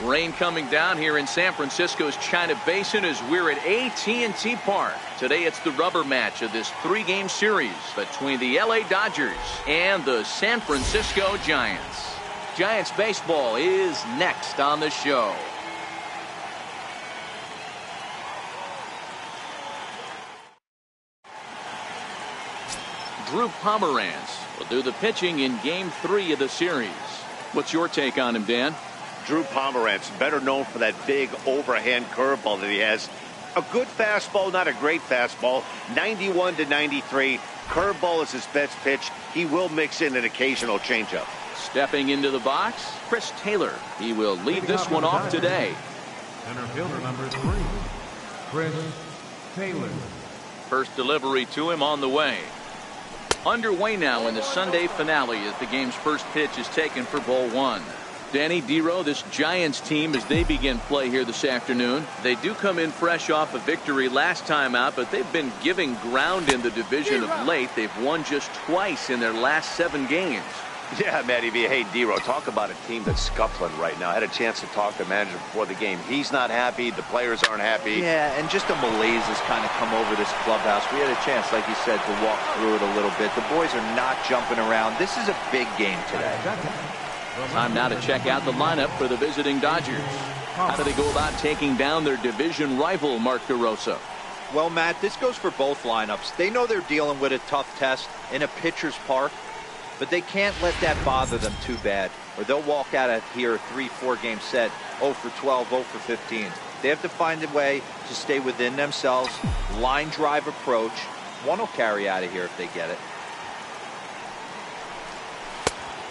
Rain coming down here in San Francisco's China Basin as we're at AT&T Park. Today it's the rubber match of this 3-game series between the LA Dodgers and the San Francisco Giants. Giants baseball is next on the show. Drew Pomeranz will do the pitching in Game 3 of the series. What's your take on him, Dan? Drew Pomeranz, better known for that big overhand curveball that he has. A good fastball, not a great fastball. 91 to 93. Curveball is his best pitch. He will mix in an occasional changeup. Stepping into the box, Chris Taylor. He will lead this one off today. Center fielder number 3, Chris Taylor. First delivery to him on the way. Underway now in the Sunday finale as the game's first pitch is taken for ball 1. Danny Dero, this Giants team, as they begin play here this afternoon, they do come in fresh off a victory last time out, but they've been giving ground in the division of late. They've won just twice in their last 7 games. Yeah, Matty V. Hey, Dero, talk about a team that's scuffling right now. I had a chance to talk to the manager before the game. He's not happy. The players aren't happy. Yeah, and just a malaise has kind of come over this clubhouse. We had a chance, like you said, to walk through it a little bit. The boys are not jumping around. This is a big game today. Time now to check out the lineup for the visiting Dodgers. How do they go about taking down their division rival, Mark DeRosa? Well, Matt, this goes for both lineups. They know they're dealing with a tough test in a pitcher's park, but they can't let that bother them too bad, or they'll walk out of here a 3-4 game set, 0 for 12, 0 for 15. They have to find a way to stay within themselves, line drive approach. One will carry out of here if they get it.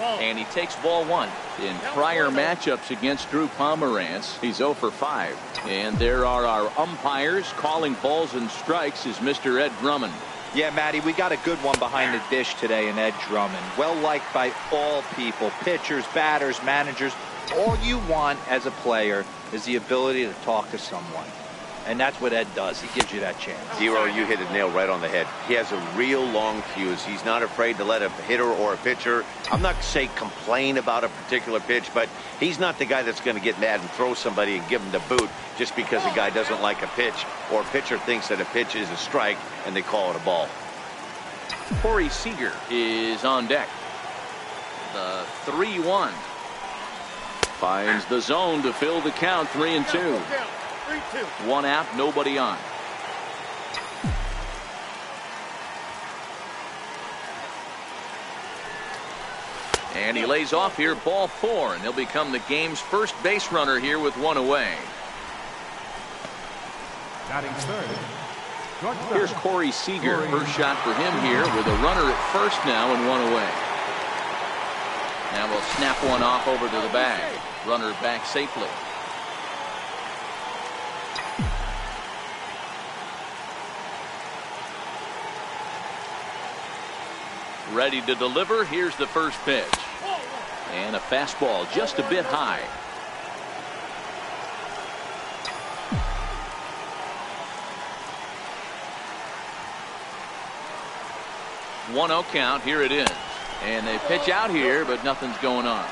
And he takes ball 1. In prior matchups against Drew Pomeranz, he's 0 for 5. And there are our umpires calling balls and strikes is Mr. Ed Drummond. Yeah, Matty, we got a good one behind the dish today in Ed Drummond. Well liked by all people, pitchers, batters, managers. All you want as a player is the ability to talk to someone. And that's what Ed does. He gives you that chance. Dero, you hit a nail right on the head. He has a real long fuse. He's not afraid to let a hitter or a pitcher, I'm not say complain about a particular pitch, but he's not the guy that's going to get mad and throw somebody and give him the boot just because a guy doesn't like a pitch or a pitcher thinks that a pitch is a strike and they call it a ball. Corey Seager is on deck. The 3-1. Finds the zone to fill the count, 3-2. 1 out, nobody on. And he lays off here, ball 4, and he'll become the game's first base runner here with 1 away. Here's Corey Seager. First shot for him here with a runner at first now and 1 away. Now we'll snap one off over to the bag. Runner back safely. Ready to deliver. Here's the first pitch. And a fastball just a bit high. 1-0 count. Here it is. And they pitch out here, but nothing's going on.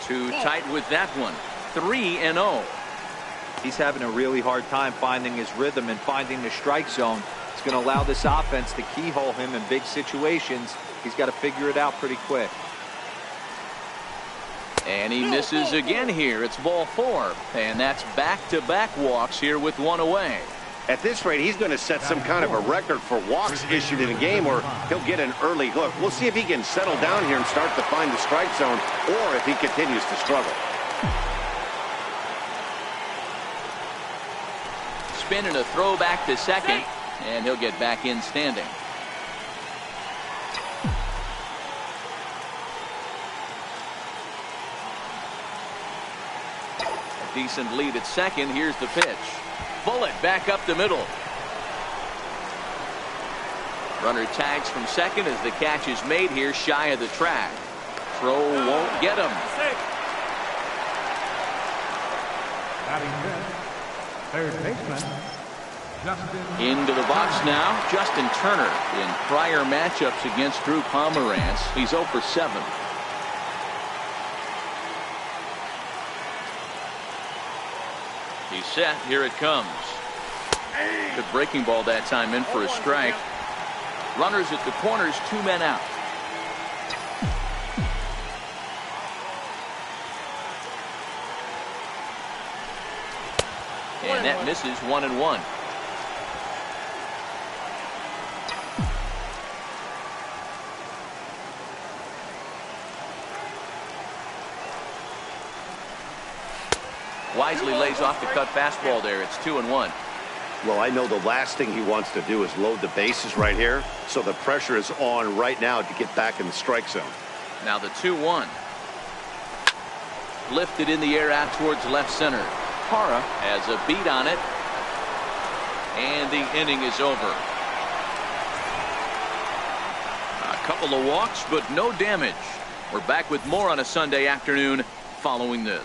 Too tight with that one. 3-0. He's having a really hard time finding his rhythm and finding the strike zone. It's going to allow this offense to keyhole him in big situations. He's got to figure it out pretty quick. And he misses again here. It's ball 4. And that's back-to-back walks here with 1 away. At this rate, he's going to set some kind of a record for walks issued in a game, or he'll get an early look. We'll see if he can settle down here and start to find the strike zone, or if he continues to struggle. Spin and a throw back to second, and he'll get back in standing. A decent lead at second. Here's the pitch. Bullet back up the middle. Runner tags from second as the catch is made here shy of the track. Throw won't get him. Batting fifth, third baseman, Justin. Into the box now, Justin Turner. In prior matchups against Drew Pomerantz, he's 0 for 7. He's set. Here it comes. Good breaking ball that time, in for a strike. Runners at the corners, 2 men out. And that misses, 1-1. Wisely lays off the cut fastball there. It's 2-1. Well, I know the last thing he wants to do is load the bases right here, so the pressure is on right now to get back in the strike zone. Now the 2-1. Lifted in the air out towards left center. Parra has a beat on it. And the inning is over. A couple of walks, but no damage. We're back with more on a Sunday afternoon following this.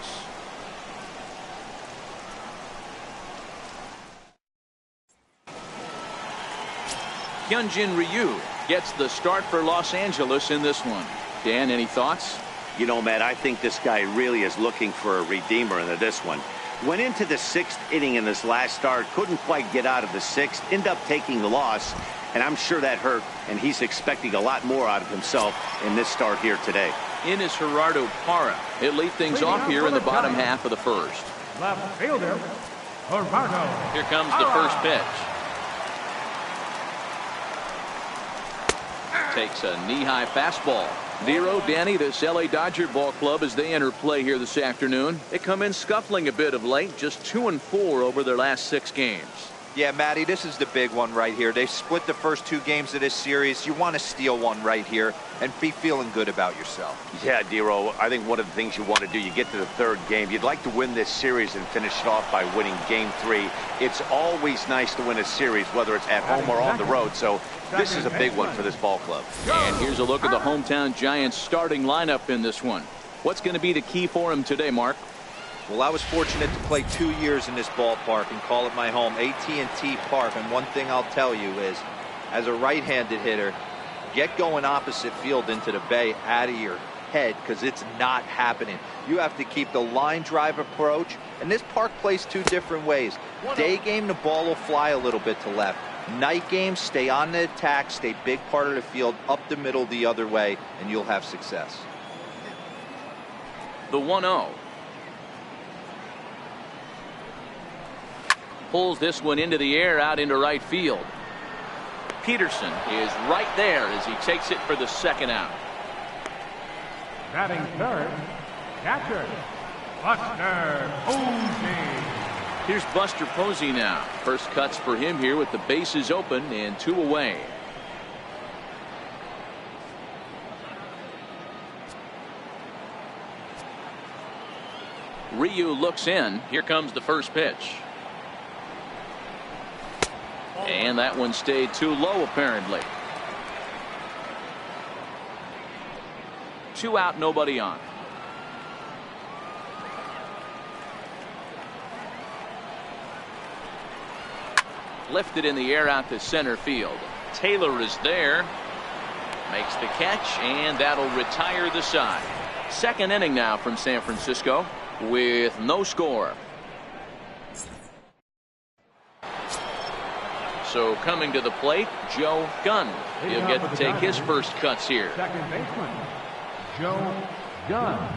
Hyunjin Ryu gets the start for Los Angeles in this one. Dan, any thoughts? You know, Matt, I think this guy really is looking for a redeemer into this one. Went into the 6th inning in this last start, couldn't quite get out of the 6th, ended up taking the loss, and I'm sure that hurt, and he's expecting a lot more out of himself in this start here today. In is Gerardo Parra. He'll lead things off here in the bottom half of the first. Left fielder, Gerardo. Here comes the first pitch. Takes a knee-high fastball. Zero, Danny, this L.A. Dodger ball club as they enter play here this afternoon. They come in scuffling a bit of late, just 2-4 over their last 6 games. Yeah, Matty, this is the big one right here. They split the first 2 games of this series. You want to steal one right here and be feeling good about yourself. Yeah, Dero, I think one of the things you want to do, you get to the 3rd game, you'd like to win this series and finish it off by winning game 3. It's always nice to win a series, whether it's at home or on the road, so this is a big one for this ball club. And here's a look at the hometown Giants starting lineup in this one. What's going to be the key for him today, Mark? Well, I was fortunate to play 2 years in this ballpark and call it my home, AT&T Park. And one thing I'll tell you is, as a right-handed hitter, get going opposite field into the bay out of your head, because it's not happening. You have to keep the line drive approach, and this park plays 2 different ways. Day game, the ball will fly a little bit to left. Night game, stay on the attack, stay big part of the field, up the middle the other way, and you'll have success. The 1-0. Pulls this one into the air out into right field. Peterson is right there as he takes it for the 2nd out. Batting third, catcher, Buster Posey. Here's Buster Posey now. First cuts for him here with the bases open and 2 away. Ryu looks in. Here comes the first pitch. And that one stayed too low, apparently. 2 out, nobody on. Lifted in the air out to center field. Taylor is there. Makes the catch, and that'll retire the side. 2nd inning now from San Francisco with no score. So coming to the plate, Joe Gunn. He'll get to take his first cuts here. Second baseman, Joe Gunn.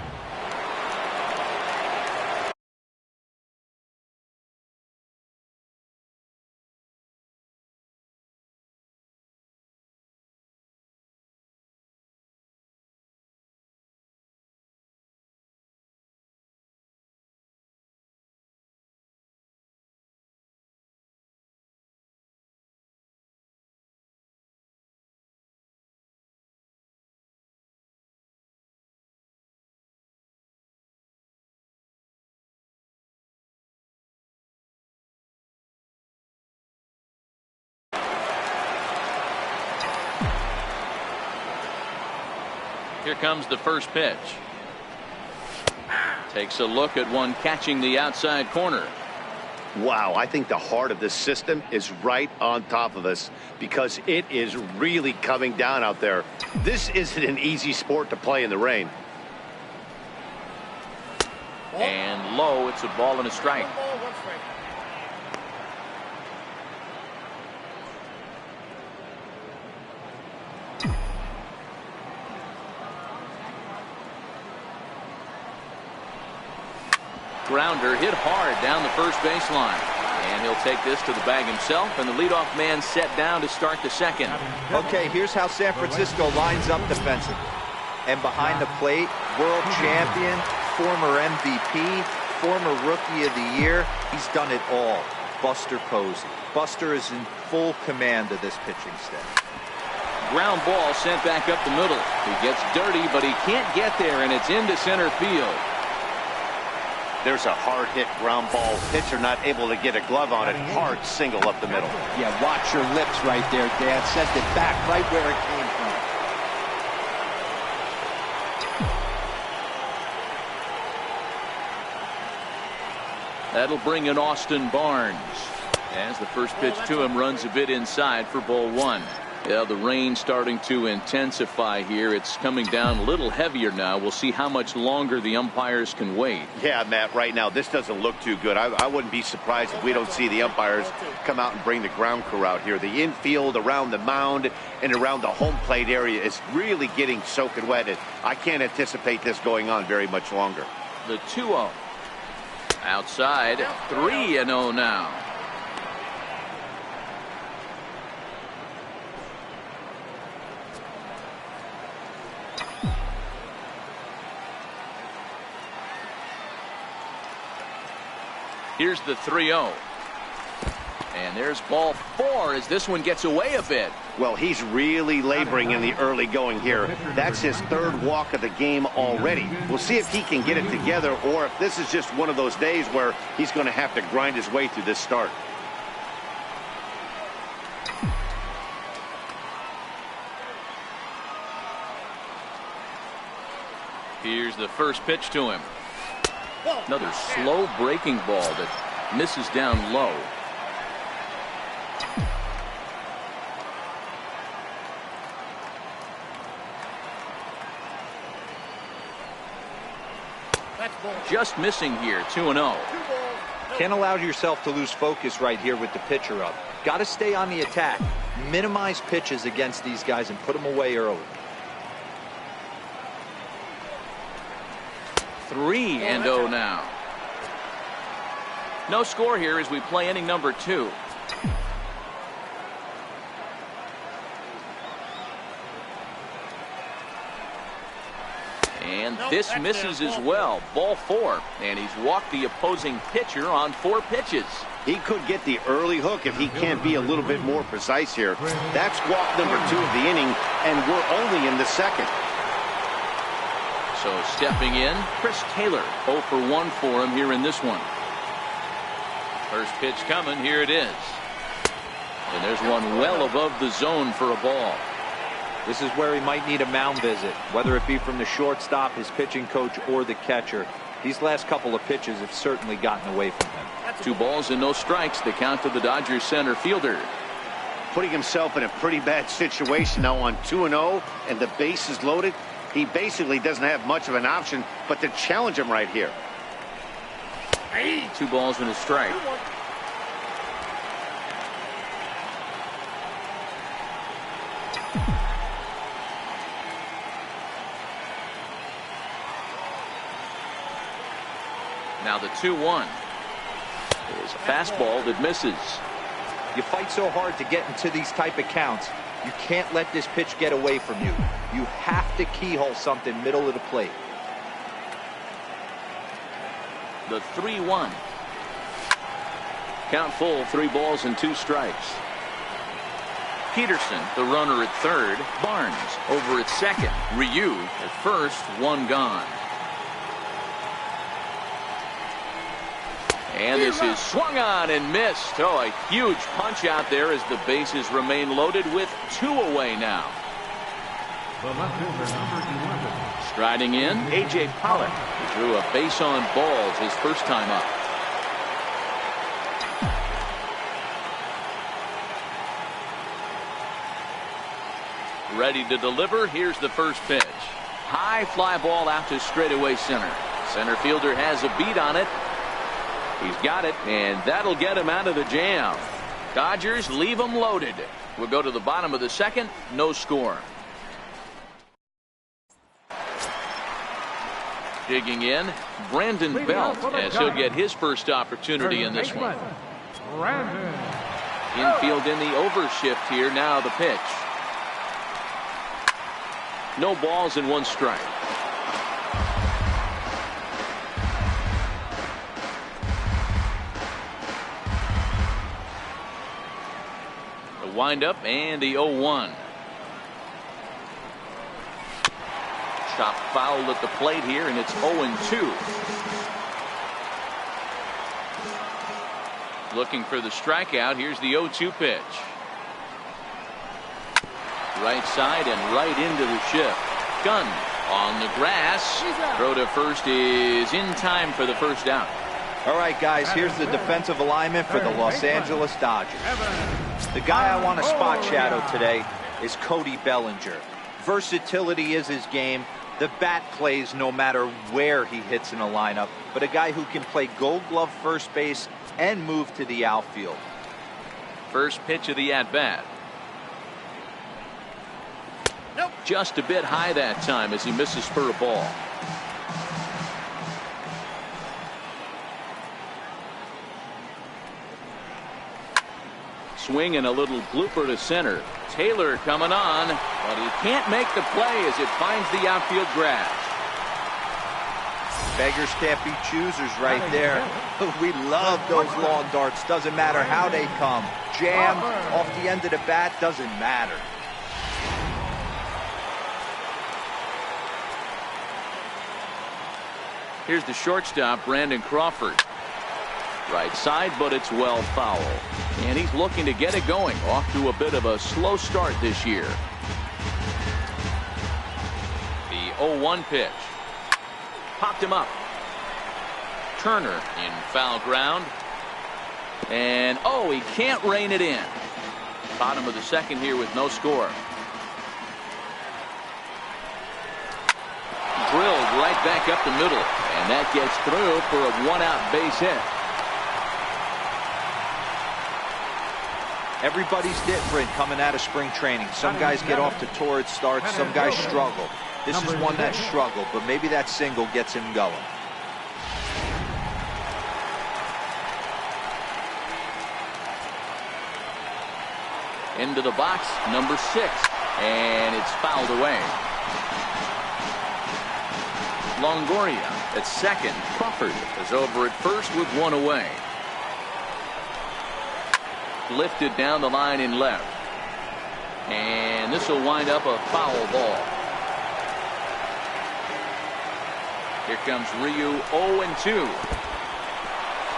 Here comes the first pitch. Takes a look at one catching the outside corner. Wow, I think the heart of this system is right on top of us because it is really coming down out there. This isn't an easy sport to play in the rain. And low, it's a ball and a strike. Grounder hit hard down the first baseline. And he'll take this to the bag himself, and the leadoff man set down to start the second. Okay, here's how San Francisco lines up defensively. And behind the plate, world champion, former MVP, former Rookie of the Year, he's done it all. Buster Posey. Buster is in full command of this pitching staff. Ground ball sent back up the middle. He gets dirty, but he can't get there, and it's into center field. There's a hard hit ground ball. Pitcher not able to get a glove on it. Hard single up the middle. Yeah, watch your lips right there, Dad. Sent it back right where it came from. That'll bring in Austin Barnes. As the first pitch to him runs a bit inside for ball one. Yeah, the rain starting to intensify here. It's coming down a little heavier now. We'll see how much longer the umpires can wait. Yeah, Matt, right now this doesn't look too good. I wouldn't be surprised if we don't see the umpires come out and bring the ground crew out here. The infield around the mound and around the home plate area is really getting soaking wet. And I can't anticipate this going on very much longer. The 2-0. Outside, 3-0 now. Here's the 3-0. And there's ball 4 as this one gets away a bit. Well, he's really laboring in the early going here. That's his third walk of the game already. We'll see if he can get it together or if this is just one of those days where he's going to have to grind his way through this start. Here's the first pitch to him. Another slow breaking ball that misses down low. Just missing here, 2-0. Can't allow yourself to lose focus right here with the pitcher up. Got to stay on the attack. Minimize pitches against these guys and put them away early. 3-0 now. No score here as we play inning number 2. And this misses as well. Ball 4. And he's walked the opposing pitcher on 4 pitches. He could get the early hook if he can't be a little bit more precise here. That's walk number 2 of the inning, and we're only in the second. So stepping in, Chris Taylor. 0 for 1 for him here in this one. First pitch coming. Here it is. And there's one well above the zone for a ball. This is where he might need a mound visit, whether it be from the shortstop, his pitching coach, or the catcher. These last couple of pitches have certainly gotten away from him. 2 balls and no strikes. The count to the Dodgers center fielder. Putting himself in a pretty bad situation now on 2-0, and the base is loaded. He basically doesn't have much of an option but to challenge him right here. 2 balls and a strike. Now the 2-1 is a fastball that misses. You fight so hard to get into these type of counts. You can't let this pitch get away from you. You have to keyhole something middle of the plate. The 3-1. Count full, 3 balls and 2 strikes. Peterson, the runner at third. Barnes over at second. Ryu at first, 1 gone. And this is swung on and missed. Oh, a huge punch out there as the bases remain loaded with 2 away now. The left fielder, number 11. Striding in, A.J. Pollock. The Drew a base on balls his first time up. Ready to deliver. Here's the first pitch. High fly ball out to straightaway center. Center fielder has a beat on it. He's got it, and that'll get him out of the jam. Dodgers leave him loaded. We'll go to the bottom of the second. No score. Digging in, Brandon Belt, as he'll get his first opportunity in this one. Infield in the overshift here. Now the pitch. No balls and one strike. The windup and the 0-1. Chop foul at the plate here, and it's 0-2. Looking for the strikeout. Here's the 0-2 pitch. Right side and right into the shift. Gunn on the grass. Throw to first is in time for the first out. All right, guys, here's the defensive alignment for the Los Angeles Dodgers. The guy I want to spot shadow today is Cody Bellinger. Versatility is his game. The bat plays no matter where he hits in a lineup, but a guy who can play Gold Glove first base and move to the outfield. First pitch of the at-bat. Just a bit high that time as he misses for a ball. Swing and a little blooper to center. Taylor coming on, but he can't make the play as it finds the outfield grass. Beggars can't be choosers right there. We love those long darts. Doesn't matter how they come. Jammed off the end of the bat, doesn't matter. Here's the shortstop, Brandon Crawford. Right side, but it's well foul. And he's looking to get it going. Off to a bit of a slow start this year. The 0-1 pitch. Popped him up. Turner in foul ground. And, oh, he can't rein it in. Bottom of the second here with no score. Drilled right back up the middle. And that gets through for a one-out base hit. Everybody's different coming out of spring training. Some guys get off to torrid starts. Some guys struggle. This is one that struggled, but maybe that single gets him going. Into the box, number 6. And it's fouled away. Longoria at second. Crawford is over at first with one away. Lifted down the line in left. And this will wind up a foul ball. Here comes Ryu, 0-2.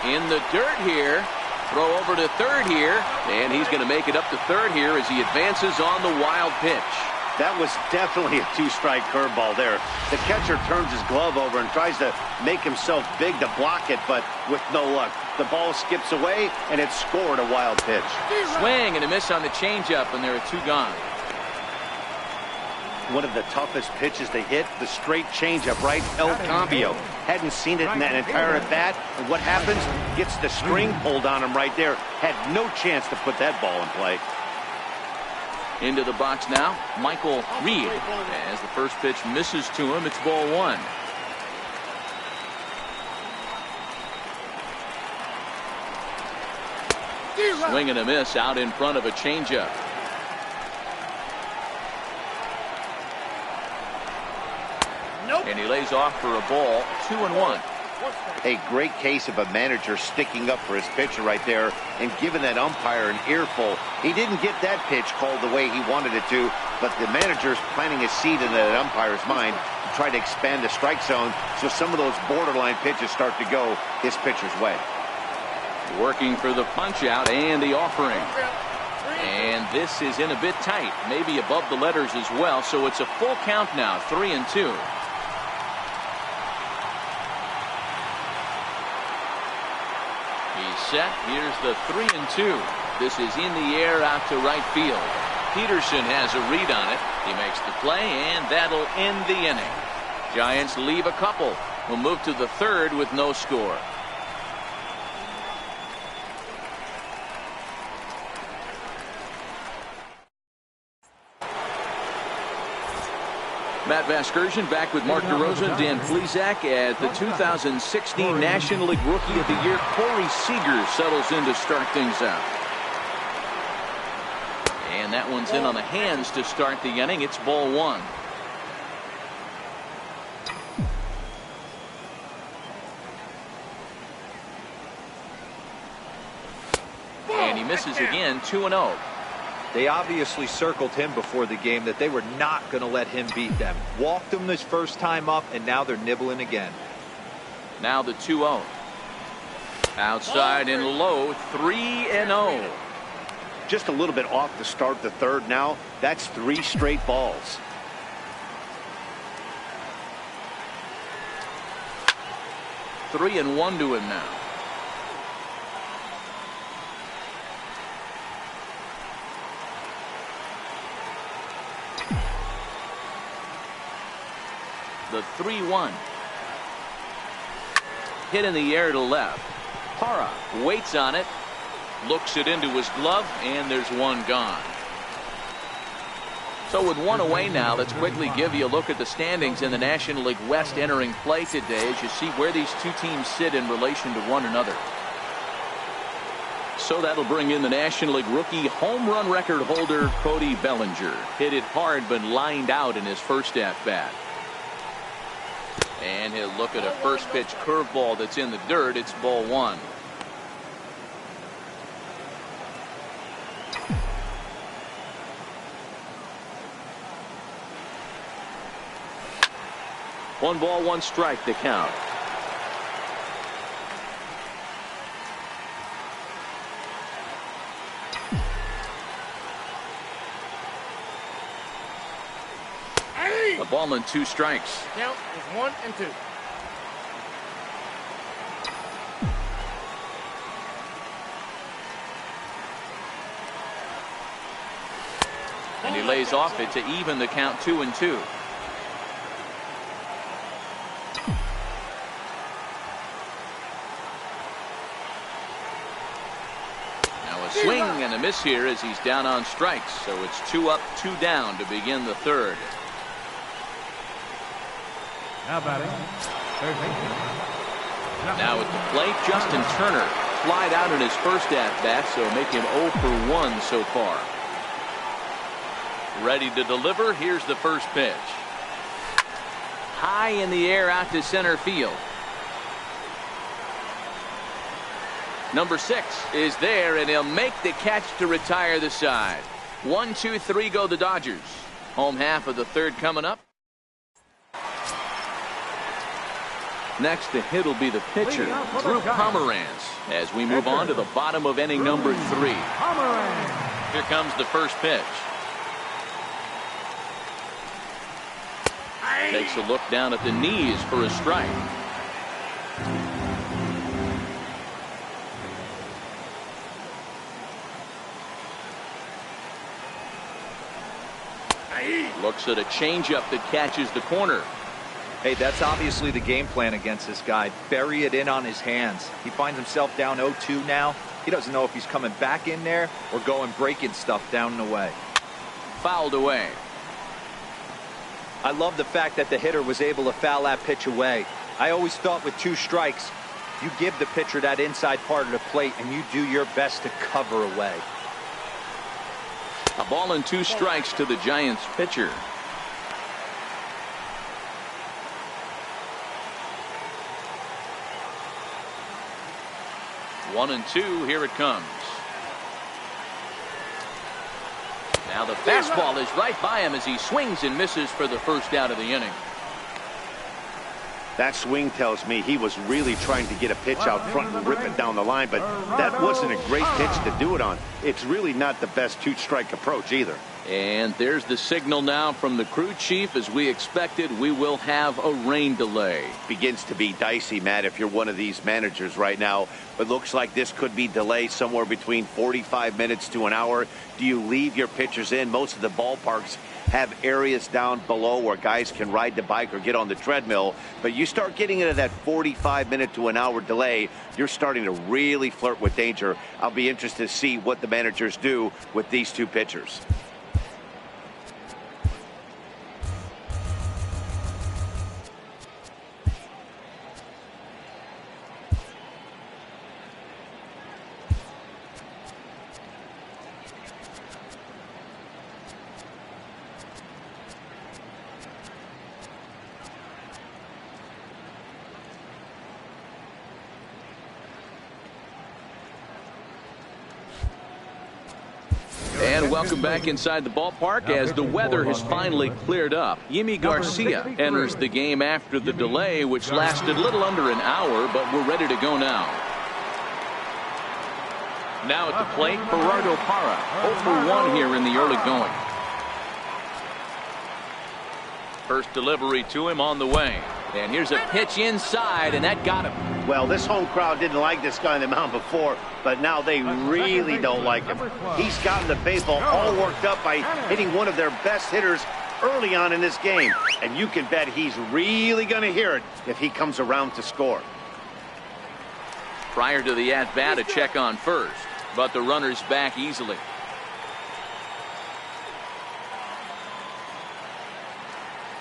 In the dirt here. Throw over to third here. And he's going to make it up to third here as he advances on the wild pitch. That was definitely a two-strike curveball there. The catcher turns his glove over and tries to make himself big to block it, but with no luck. The ball skips away, and it's scored a wild pitch. Swing and a miss on the changeup, and there are 2 gone. One of the toughest pitches they hit, the straight changeup, right? El Cambio. Hadn't seen it in that entire at-bat, and what happens? Gets the string pulled on him right there. Had no chance to put that ball in play. Into the box now, Michael Reed. As the first pitch misses to him, it's ball 1. Swing and a miss out in front of a changeup. And he lays off for a ball, 2-1. A great case of a manager sticking up for his pitcher right there and giving that umpire an earful. He didn't get that pitch called the way he wanted it to, but the manager's planting a seed in that umpire's mind to try to expand the strike zone so some of those borderline pitches start to go his pitcher's way. Working for the punch out and the offering. And this is in a bit tight, maybe above the letters as well, so it's a full count now, 3-2. He's set. Here's the 3-2. This is in the air out to right field. Peterson has a read on it. He makes the play, and that'll end the inning. Giants leave a couple. We'll move to the third with no score. Matt Vasgersian back with Mark DeRosa and Dan Plesac as the 2016 National League Rookie of the Year, Corey Seager, settles in to start things out. And that one's in on the hands to start the inning. It's ball one. And he misses again, 2-0. They obviously circled him before the game that they were not going to let him beat them. Walked him this first time up, and now they're nibbling again. Now the 2-0. Outside and low, 3-0. Just a little bit off to start the third now. That's 3 straight balls. Three and one to him now. The 3-1. Hit in the air to left. Parra waits on it. Looks it into his glove, and there's one gone. So with one away now, let's quickly give you a look at the standings in the National League West entering play today as you see where these two teams sit in relation to one another. So that'll bring in the National League rookie home run record holder Cody Bellinger. Hit it hard but lined out in his first at-bat. And he'll look at a first pitch curveball that's in the dirt. It's ball one. One ball, one strike to count. A ball and 2 strikes. Count is 1 and 2. And he lays off it to even the count 2-2. Swing and a miss here as he's down on strikes. So it's 2 up, 2 down to begin the third. Now batting, third baseman. Now at the plate, Justin Turner flied out in his first at-bat, so make him 0 for 1 so far. Ready to deliver. Here's the first pitch. High in the air out to center field. Number 6 is there, and he'll make the catch to retire the side. 1, 2, 3 go the Dodgers. Home half of the third coming up. Next to hit will be the pitcher, Drew Pomeranz, as we move on to the bottom of inning number 3. Here comes the first pitch. Takes a look down at the knees for a strike. Looks at a changeup that catches the corner. Hey, that's obviously the game plan against this guy. Bury it in on his hands. He finds himself down 0-2 now. He doesn't know if he's coming back in there or going breaking stuff down and away. Fouled away. I love the fact that the hitter was able to foul that pitch away. I always thought with 2 strikes, you give the pitcher that inside part of the plate and you do your best to cover away. A ball and 2 strikes to the Giants pitcher. One and 2, here it comes. Now the fastball is right by him as he swings and misses for the first out of the inning. That swing tells me he was really trying to get a pitch out front and rip it down the line, but that wasn't a great pitch to do it on. It's really not the best 2-strike approach either. And there's the signal now from the crew chief. As we expected, we will have a rain delay. Begins to be dicey, Matt, if you're one of these managers right now. But looks like this could be delayed somewhere between 45 minutes to an hour. Do you leave your pitchers in? Most of the ballparks have areas down below where guys can ride the bike or get on the treadmill. But you start getting into that 45-minute to an hour delay, you're starting to really flirt with danger. I'll be interested to see what the managers do with these two pitchers. And welcome back inside the ballpark as the weather has finally cleared up. Yimi Garcia enters the game after the delay, which lasted a little under an hour, but we're ready to go now. Now at the plate, Gerardo Parra, 0 for 1 here in the early going. First delivery to him on the way. And here's a pitch inside, and that got him. Well, this home crowd didn't like this guy on the mound before, but now they really don't like him. He's gotten the baseball all worked up by hitting one of their best hitters early on in this game. And you can bet he's really going to hear it if he comes around to score. Prior to the at-bat, a check on first, but the runner's back easily.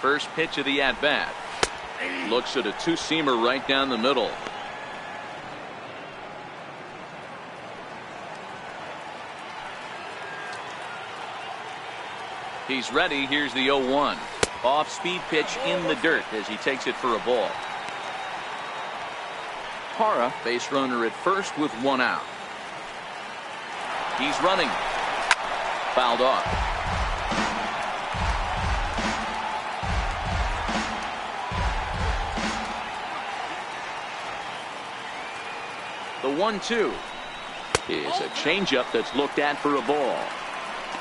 First pitch of the at-bat. Looks at a two-seamer right down the middle. He's ready. Here's the 0-1. Off-speed pitch in the dirt as he takes it for a ball. Parra, base runner at first with 1 out. He's running. Fouled off. The 1-2 is a changeup that's looked at for a ball.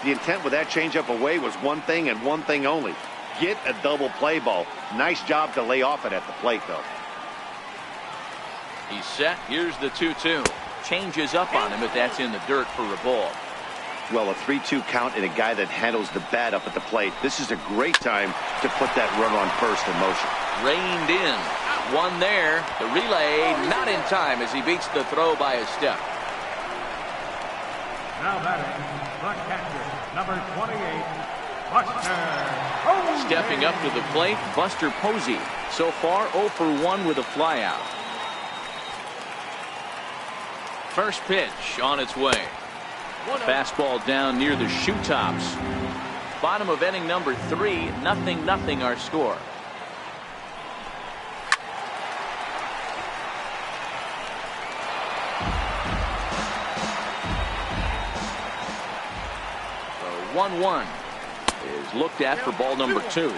The intent with that changeup away was one thing and one thing only. Get a double play ball. Nice job to lay off it at the plate, though. He's set. Here's the 2-2. Changes up on him, but that's in the dirt for a ball. Well, a 3-2 count and a guy that handles the bat up at the plate. This is a great time to put that runner on first in motion. Reined in. One there. The relay not in time as he beats the throw by a step. Now batting, the catcher, number 28, Buster Posey. Stepping up to the plate, Buster Posey. So far, 0 for 1 with a flyout. First pitch on its way. Fastball down near the shoe tops. Bottom of inning number 3, 0-0 our score. The 1-1 is looked at for ball number 2.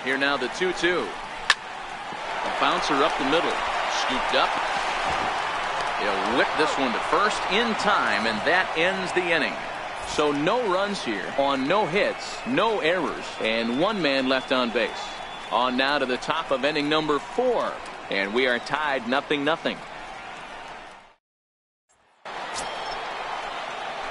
Here now the 2-2. A bouncer up the middle. Scooped up. He'll whip this one to first in time, and that ends the inning. So no runs here on no hits, no errors, and 1 man left on base. On now to the top of inning number 4, and we are tied 0-0.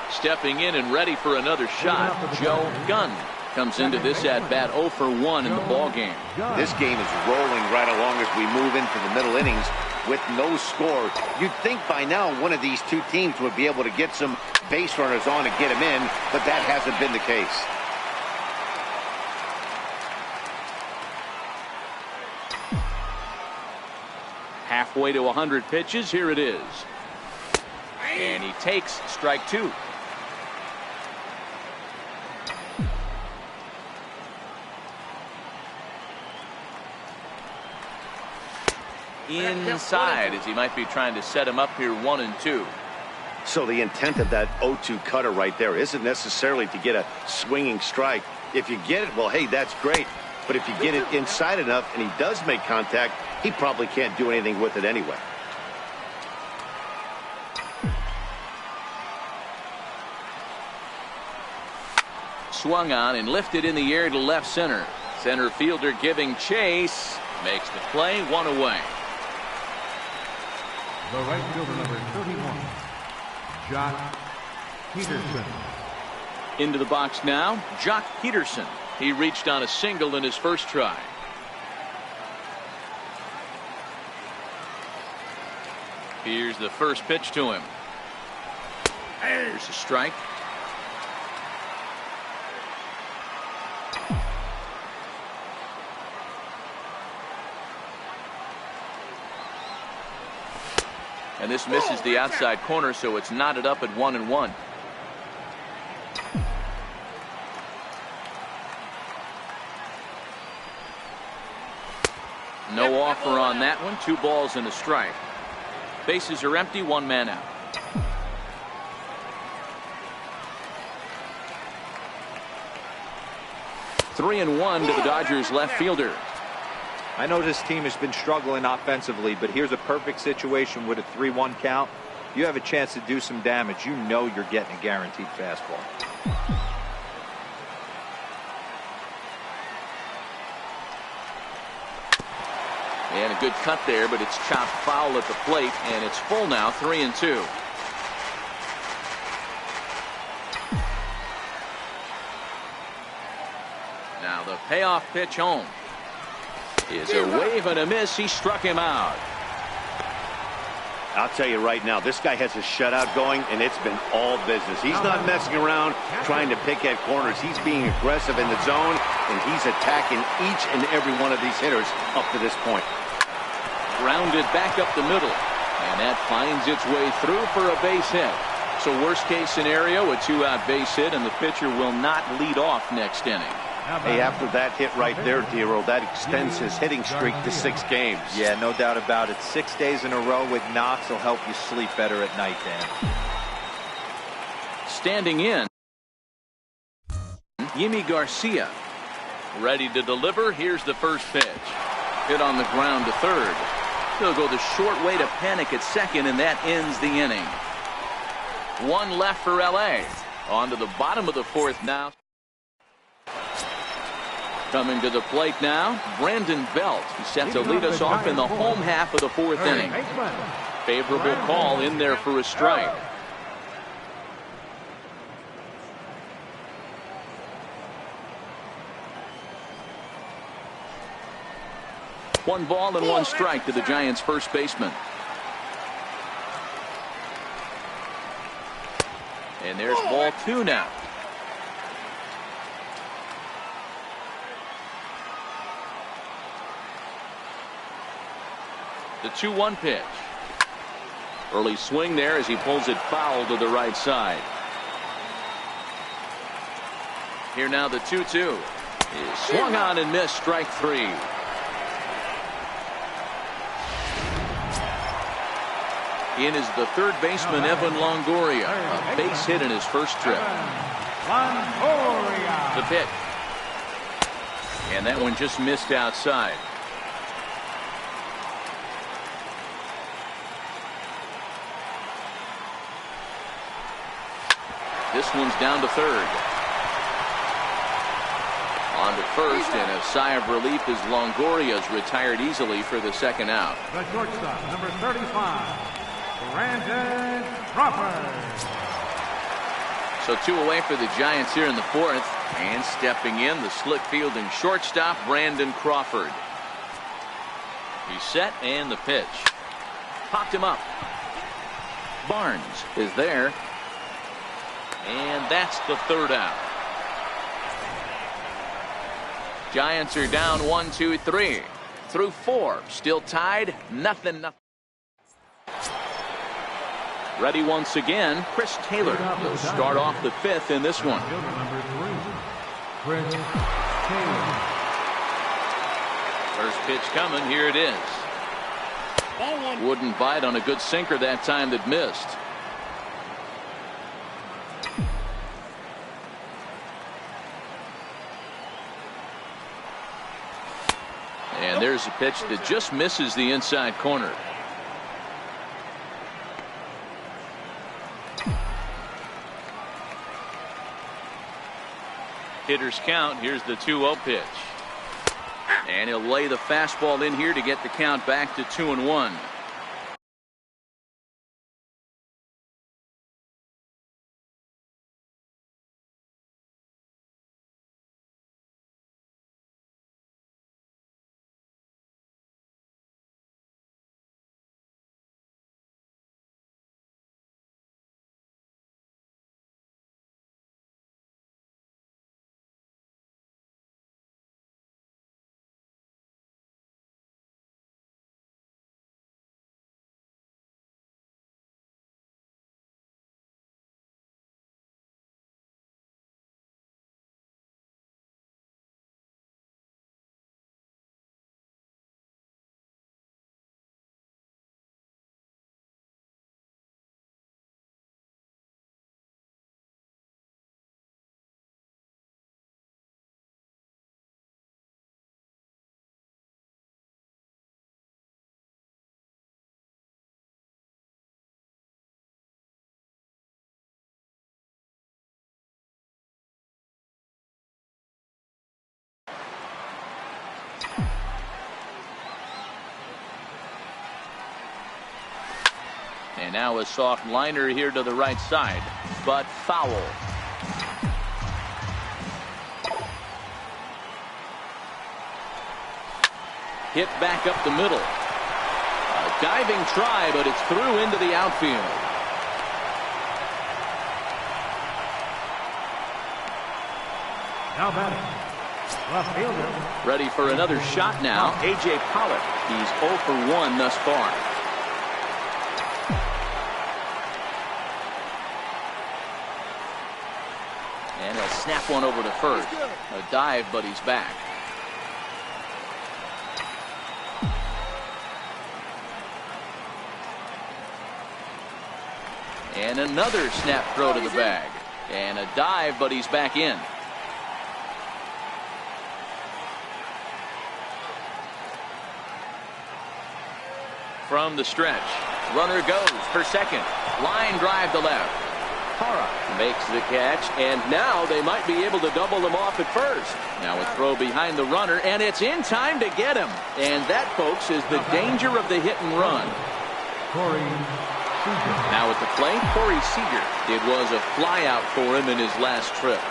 Stepping in and ready for another shot, Joe Gunn comes into this at bat 0 for 1 in the ball game. This game is rolling right along as we move into the middle innings with no score. You'd think by now one of these two teams would be able to get some base runners on and get them in, but that hasn't been the case. Halfway to 100 pitches. Here it is. And he takes strike 2. Inside as he might be trying to set him up here 1-2. So the intent of that 0-2 cutter right there isn't necessarily to get a swinging strike. If you get it, well, hey, that's great. But if you get it inside enough and he does make contact, he probably can't do anything with it anyway. Swung on and lifted in the air to left center. Center fielder giving chase. Makes the play, one away. The right fielder, number 31, Jock Peterson. Into the box now, Jock Peterson. He reached on a single in his first try. Here's the first pitch to him. There's a strike. And this misses the outside corner, so it's knotted up at 1-1. No offer on that one. 2 balls and a strike. Bases are empty, 1 man out. Three and 1 to the Dodgers left fielder. I know this team has been struggling offensively, but here's a perfect situation with a 3-1 count. You have a chance to do some damage. You know you're getting a guaranteed fastball. And a good cut there, but it's chopped foul at the plate, and it's full now, 3-2. Now the payoff pitch home is a wave and a miss. He struck him out. I'll tell you right now, this guy has a shutout going, and it's been all business. He's not messing around trying to pick at corners. He's being aggressive in the zone, and he's attacking each and every one of these hitters up to this point. Grounded back up the middle, and that finds its way through for a base hit. So worst case scenario, a 2-out base hit, and the pitcher will not lead off next inning. Hey, after that hit right there, Dero, that extends his hitting streak to 6 games. Yeah, no doubt about it. 6 days in a row with knocks will help you sleep better at night, Dan. Standing in, Yimi Garcia. Ready to deliver. Here's the first pitch. Hit on the ground to third. He'll go the short way to panic at second, and that ends the inning. 1 left for L.A. On to the bottom of the 4th now. Coming to the plate now, Brandon Belt. He's set to lead us off in the home half of the 4th inning. Favorable call in there for a strike. One ball and 1 strike to the Giants' first baseman. And there's ball 2 now. The 2-1 pitch. Early swing there as he pulls it foul to the right side. Here now the 2-2 is swung on and missed, strike 3. In is the third baseman, Evan Longoria. A base hit in his first trip. Longoria. The pitch. And that one just missed outside. This one's down to third. On to first, and a sigh of relief as Longoria's retired easily for the 2nd out. The shortstop, number 35, Brandon Crawford. So 2 away for the Giants here in the 4th. And stepping in, the slick fielding shortstop, Brandon Crawford. He's set, and the pitch. Popped him up. Barnes is there. And that's the 3rd out. Giants are down 1-2-3 through 4. Still tied, nothing. Ready once again, Chris Taylor will start off the 5th in this one. Number 3, Chris Taylor. First pitch coming, here it is. Wouldn't bite on a good sinker that time that missed. And there's a pitch that just misses the inside corner. Hitters count. Here's the 2-0 pitch. And he'll lay the fastball in here to get the count back to 2-1. And now a soft liner here to the right side, but foul. Hit back up the middle. A diving try, but it's through into the outfield. Now batting, left fielder. Ready for another shot now, A.J. Pollock. He's 0 for 1 thus far. And he'll snap one over to first. A dive, but he's back. And another snap throw to the bag. And a dive, but he's back in. From the stretch, runner goes for second. Line drive to left. Parra makes the catch, and now they might be able to double them off at first. Now a throw behind the runner, and it's in time to get him. And that, folks, is the danger of the hit and run. Now at the plate, Corey Seager. It was a flyout for him in his last trip.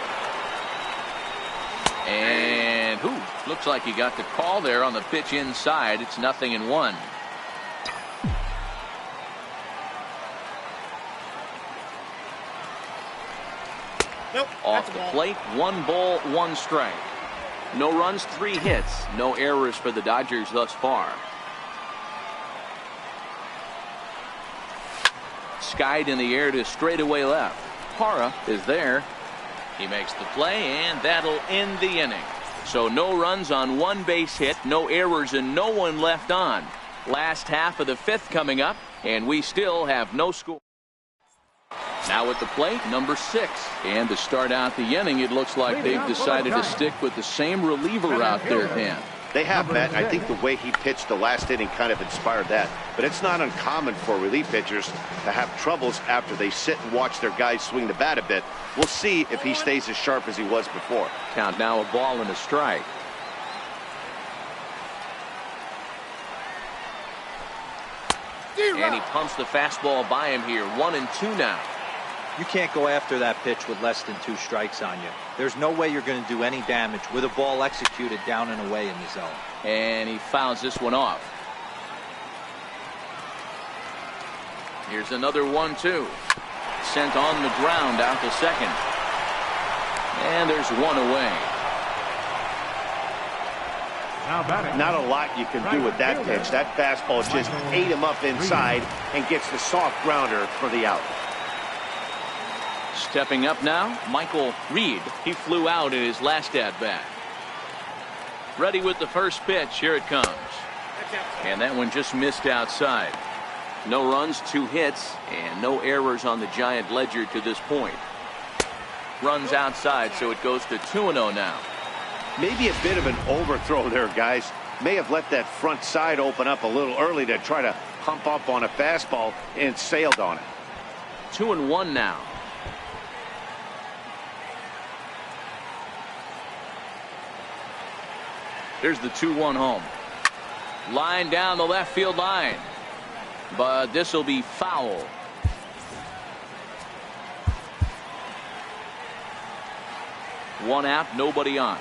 And looks like he got the call there on the pitch inside. It's 0-1. Off the plate, 1 ball, 1 strike. No runs, 3 hits. No errors for the Dodgers thus far. Skied in the air to straightaway left. Parra is there. He makes the play, and that'll end the inning. So no runs on 1 base hit, no errors, and no one left on. Last half of the 5th coming up, and we still have no score. Now at the plate, number 6. And to start out the inning, it looks like they've decided to stick with the same reliever out there, Dan. They have, Matt. I think the way he pitched the last inning kind of inspired that. But it's not uncommon for relief pitchers to have troubles after they sit and watch their guys swing the bat a bit. We'll see if he stays as sharp as he was before. Count now, a ball and a strike. And he pumps the fastball by him here. 1-2 now. You can't go after that pitch with less than 2 strikes on you. There's no way you're going to do any damage with a ball executed down and away in the zone. And he fouls this one off. Here's another 1-2. Sent on the ground out to second. And there's 1 away. Not a lot you can do with that pitch. That fastball just ate him up inside and gets the soft grounder for the out. Stepping up now, Michael Reed. He flew out in his last at-bat. Ready with the first pitch. Here it comes. And that one just missed outside. No runs, 2 hits, and no errors on the Giant ledger to this point. Runs outside, so it goes to 2-0 now. Maybe a bit of an overthrow there, guys. may have let that front side open up a little early to try to pump up on a fastball and sailed on it. 2-1 now. Here's the 2-1 home. Line down the left field line. But this will be foul. One out, nobody on.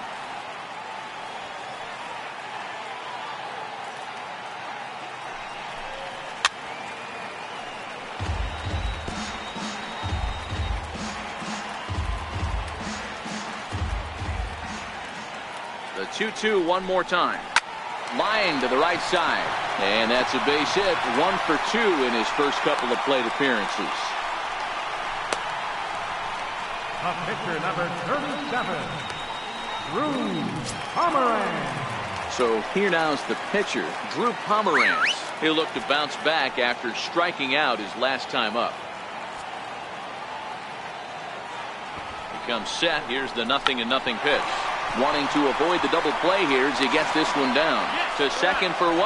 The 2-2 one more time. Line to the right side. And that's a base hit. 1 for 2 in his first couple of plate appearances. A pitcher number 37, Drew Pomeranz. So here now is the pitcher, Drew Pomeranz. He'll look to bounce back after striking out his last time up. He comes set. Here's the 0-0 pitch. Wanting to avoid the double play here as he gets this one down. To second for 1.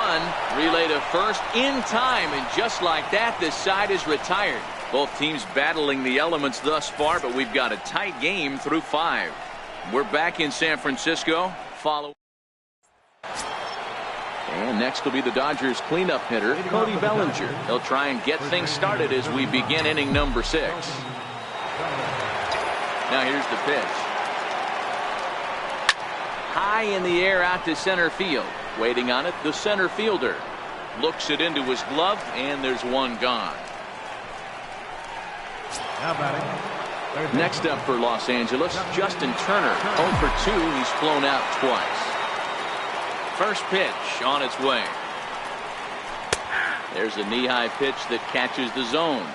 Relay to first in time. And just like that, this side is retired. Both teams battling the elements thus far, but we've got a tight game through 5. We're back in San Francisco. Follow. And next will be the Dodgers cleanup hitter, Cody Bellinger. He'll try and get things started as we begin inning number 6. Now here's the pitch. High in the air out to center field. Waiting on it, the center fielder. Looks it into his glove, and there's one gone. Now batting. Next up for Los Angeles, Justin Turner. 0 for 2. He's flown out twice. First pitch on its way. There's a knee-high pitch that catches the zone.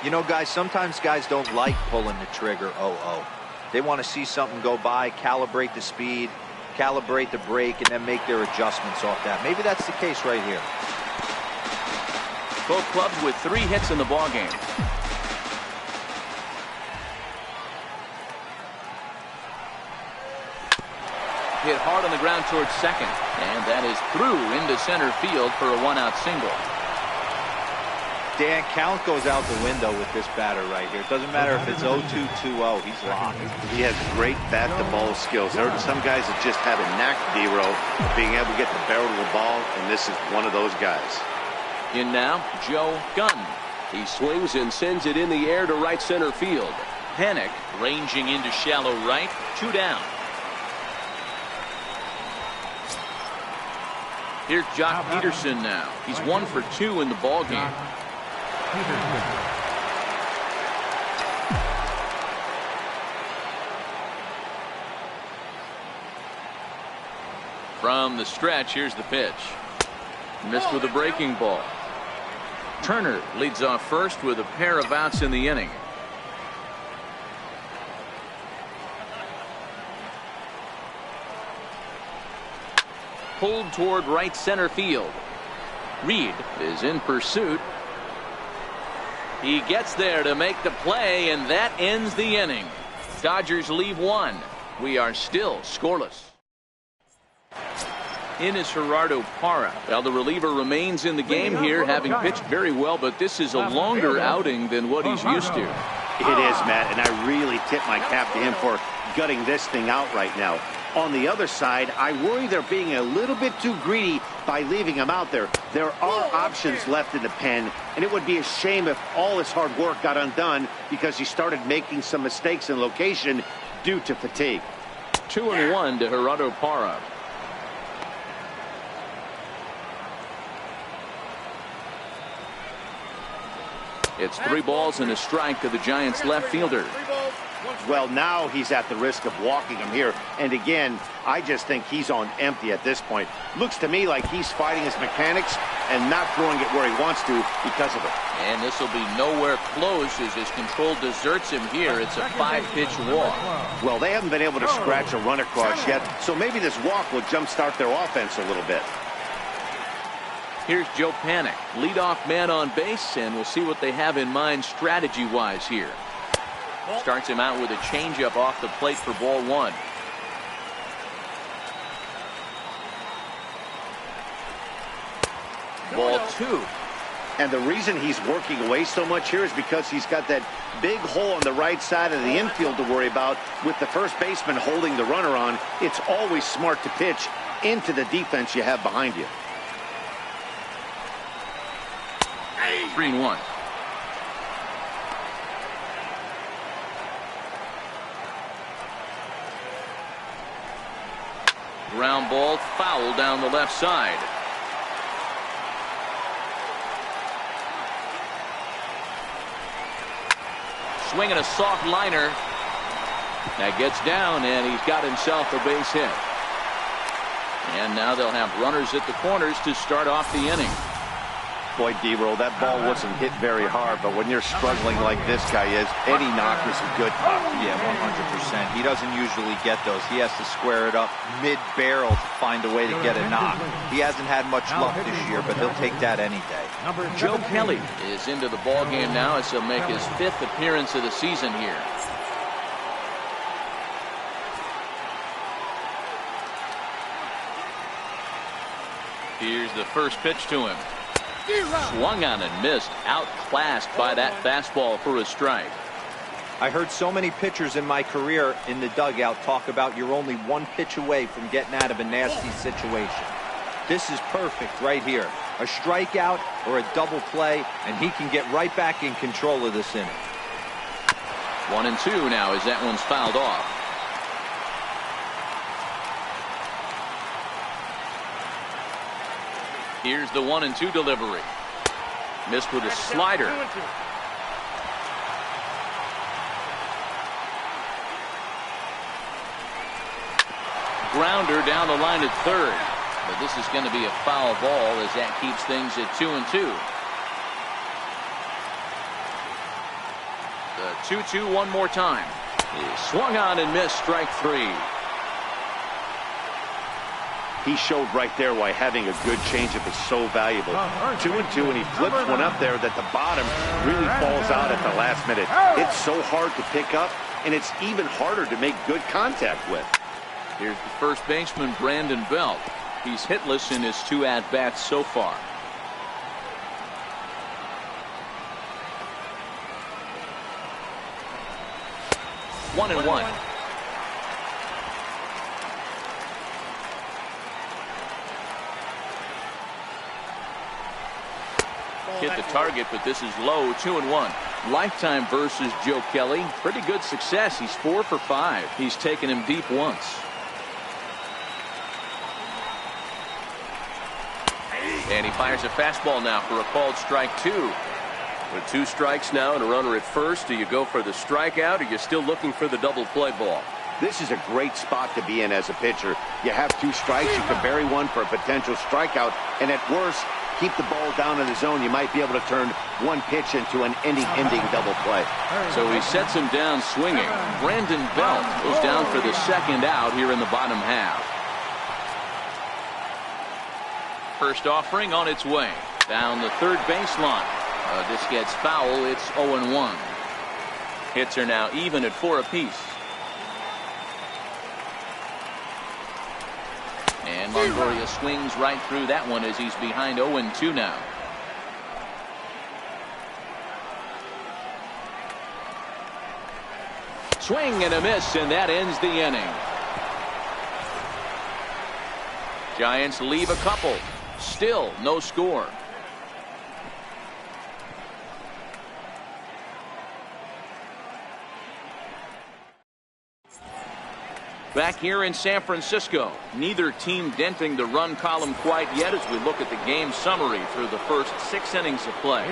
You know, guys, sometimes guys don't like pulling the trigger 0-0. They want to see something go by, calibrate the speed, calibrate the break, and then make their adjustments off that. Maybe that's the case right here. Both clubs with 3 hits in the ballgame. Hit hard on the ground towards second. And that is through into center field for a 1-out single. Dan, count goes out the window with this batter right here. It doesn't matter if it's 0-2, 2-0. He's locked. He has great bat-to-ball skills. There are some guys that just have a knack, D-Row, of being able to get the barrel of the ball, and this is one of those guys. In now, Joe Gunn. He swings and sends it in the air to right center field. Panic ranging into shallow right. 2 down. Here's Jock Peterson now. He's 1 for 2 in the ballgame. From the stretch, here's the pitch. Missed with a breaking ball. Turner leads off first with a pair of outs in the inning. Pulled toward right center field. Reed is in pursuit. He gets there to make the play, and that ends the inning. Dodgers leave 1. We are still scoreless. In is Gerardo Parra. Well, the reliever remains in the game here, having pitched very well, but this is a longer outing than what he's used to. It is, Matt, and I really tip my cap to him for gutting this thing out right now. On the other side, I worry they're being a little bit too greedy by leaving him out there. There are options left in the pen, and it would be a shame if all his hard work got undone because he started making some mistakes in location due to fatigue. 2-1 to Gerardo Parra. It's 3 balls and a strike to the Giants left fielder. Well, now he's at the risk of walking him here. And again, I just think he's on empty at this point. Looks to me like he's fighting his mechanics and not throwing it where he wants to because of it. And this will be nowhere close as his control deserts him here. It's a 5-pitch walk. Well, they haven't been able to scratch a run across yet, so maybe this walk will jumpstart their offense a little bit. Here's Joe Panic, leadoff man on base, and we'll see what they have in mind strategy-wise here. Starts him out with a changeup off the plate for ball 1. Ball 2. And the reason he's working away so much here is because he's got that big hole on the right side of the infield to worry about. With the first baseman holding the runner on, it's always smart to pitch into the defense you have behind you. 3-1. Ground ball, foul down the left side. Swinging a soft liner. That gets down, and he's got himself a base hit. And now they'll have runners at the corners to start off the inning. Boy, D-Roll, that ball wasn't hit very hard, but when you're struggling like this guy is, any knock is a good knock. Yeah, 100%. He doesn't usually get those. He has to square it up mid-barrel to find a way to get a knock. He hasn't had much luck this year, but he'll take that any day. Joe Kelly is into the ball game now as he'll make his 5th appearance of the season here. Here's the first pitch to him. Swung on and missed. Outclassed by that fastball for a strike. I heard so many pitchers in my career in the dugout talk about you're only one pitch away from getting out of a nasty situation. This is perfect right here. A strikeout or a double play, and he can get right back in control of this inning. 1-2 now as that one's fouled off. Here's the 1-2 delivery. Missed with a slider. Grounder down the line at third. But this is going to be a foul ball as that keeps things at 2-2. The 2-2 one more time. He swung on and missed, strike 3. He showed right there why having a good changeup is so valuable. 2-2, and he flips one up there that the bottom really falls out at the last minute. It's so hard to pick up, and it's even harder to make good contact with. Here's the first baseman, Brandon Belt. He's hitless in his 2 at-bats so far. One and one. Hit the target, but this is low. 2-1. Lifetime versus Joe Kelly. Pretty good success. He's 4 for 5. He's taken him deep once. And he fires a fastball now for a called strike 2. With 2 strikes now and a runner at first, do you go for the strikeout, or are you still looking for the double play ball? This is a great spot to be in as a pitcher. You have 2 strikes, you can bury one for a potential strikeout, and at worst, keep the ball down in the zone. You might be able to turn one pitch into an ending double play. So he sets him down swinging. Brandon Belt goes down for the second out here in the bottom half. First offering on its way. Down the third baseline. This gets foul. It's 0-1. Hits are now even at 4 apiece. And Longoria swings right through that one as he's behind 0-2 now. Swing and a miss, and that ends the inning. Giants leave a couple. Still no score. Back here in San Francisco, neither team denting the run column quite yet as we look at the game summary through the first 6 innings of play.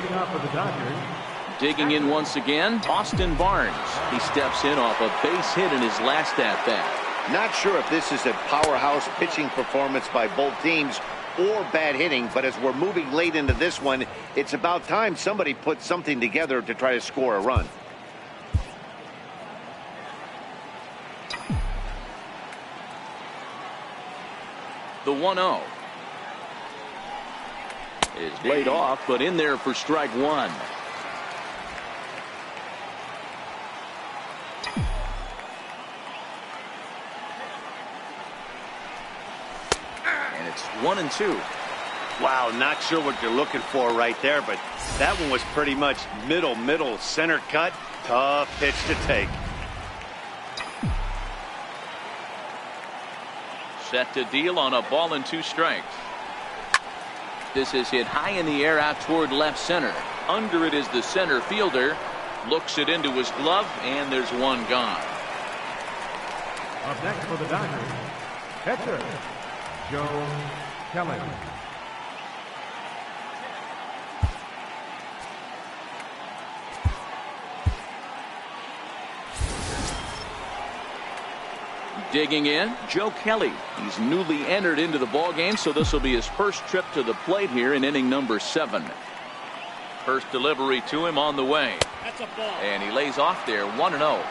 Digging in once again, Austin Barnes. He steps in off a base hit in his last at-bat. Not sure if this is a powerhouse pitching performance by both teams or bad hitting, but as we're moving late into this one, it's about time somebody put something together to try to score a run. The 1-0 is laid off, but in there for strike 1. And it's 1-2. Wow, not sure what they're looking for right there, but that one was pretty much middle, center cut. Tough pitch to take. Set to deal on a ball and 2 strikes. This is hit high in the air out toward left center. Under it is the center fielder. Looks it into his glove, and there's one gone. Up next for the Dodgers, catcher, Joe Kelly. Digging in, Joe Kelly. He's newly entered into the ballgame, so this will be his first trip to the plate here in inning number 7. First delivery to him on the way. That's a ball. And he lays off there, 1-0.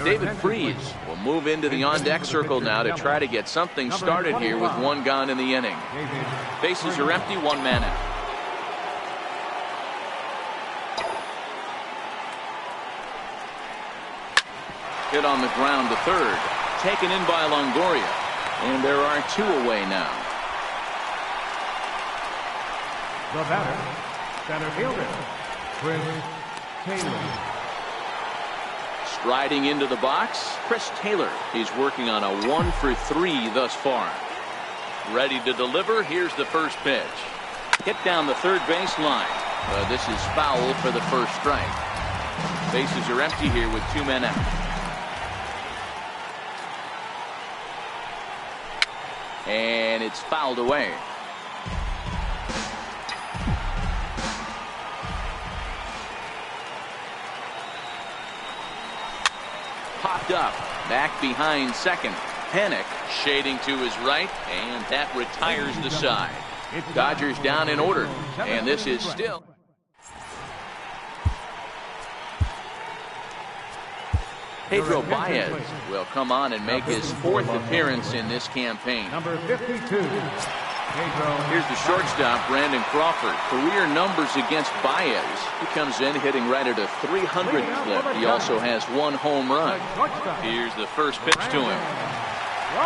David Freese will move into the on-deck circle now to try to get something started here with 1 gone in the inning. Bases are empty, 1 man out. Hit on the ground to third. Taken in by Longoria. And there are 2 away now. The batter, center fielder, Chris Taylor. Striding into the box, Chris Taylor. He's working on a 1 for 3 thus far. Ready to deliver. Here's the first pitch. Hit down the third base line. This is foul for the first strike. Bases are empty here with 2 men out. And it's fouled away. Popped up, back behind second. Panic shading to his right, and that retires the side. Dodgers down in order, and this is still. Pedro Baez will come on and make his 4th appearance in this campaign. Number 52. Here's the shortstop, Brandon Crawford. Career numbers against Baez. He comes in hitting right at a 300 clip. He also has 1 home run. Here's the first pitch to him.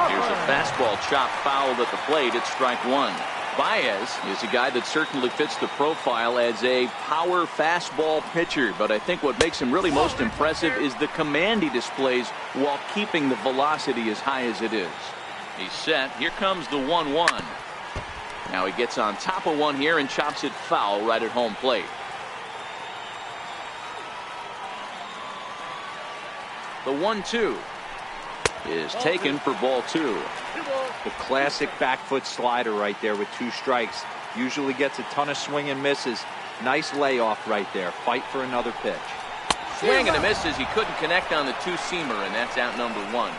Here's a fastball chopped fouled at the plate. It's strike 1. Baez is a guy that certainly fits the profile as a power fastball pitcher, but I think what makes him really most impressive is the command he displays while keeping the velocity as high as it is. He's set. Here comes the 1-1. Now he gets on top of one here and chops it foul right at home plate. The 1-2 is taken for ball 2. The classic back foot slider right there with 2 strikes. Usually gets a ton of swing and misses. Nice layoff right there. Fight for another pitch. Swing and a miss as he couldn't connect on the 2-seamer, and that's out number 1.